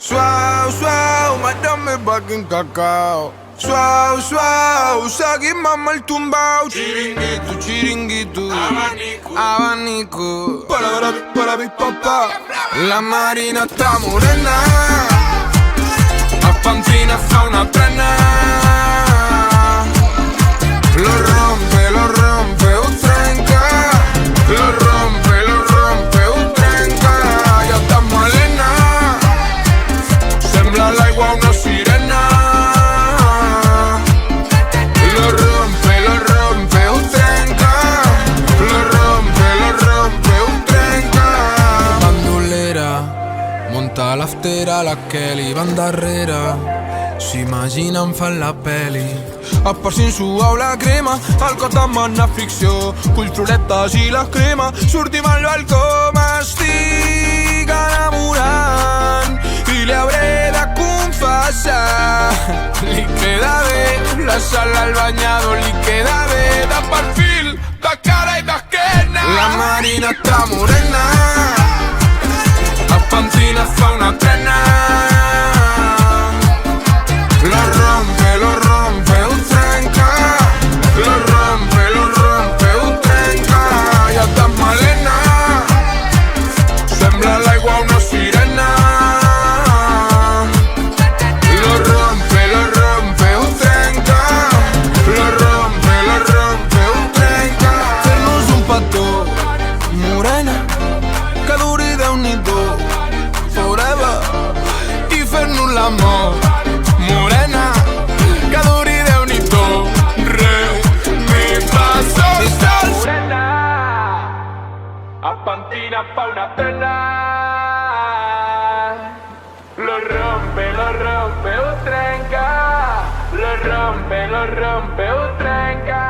Suau, suau, mátame pa' que en cacao. Suau, suau, seguim amb el tumbao. Chiringuito, chiringuito, abanico, abanico. Para mi papá. La Marina està morena, a Pantina fa una trena. Lo rompe, ho trenca. Lo rompe, ho trenca. Ja està malena, sembla l'aigua una sirena. Lo rompe, ho trenca. Lo rompe, ho trenca. Bandolera, munta l'aftera, la Kelly van darrere. S'imaginen fan la peli. El persin suau, la crema, el cos demana ficció. Culturetes i la crema, sortim al balcó. M'estic enamorant i li hauré de confessar. Li queda bé la sal al banyador, li queda bé de perfil, de cara i d'esquena. La Marina està morena, a Pantina fa una trena. Lo rompe, ho trenca. Lo rompe, ho trenca. Ja està malena, sembla l'aigua una sirena. Lo rompe, ho trenca. Lo rompe, ho trenca. Fer-nos un petó, morena, que duri Déu-n'hi-do, forever. I fer-nos l'amor, morena, que duri Déu-n'hi-do. Re, mi, fa, sol, sol. Morena, a Pantina fa una trena. Lo rompe, ho trenca. Lo rompe, ho trenca.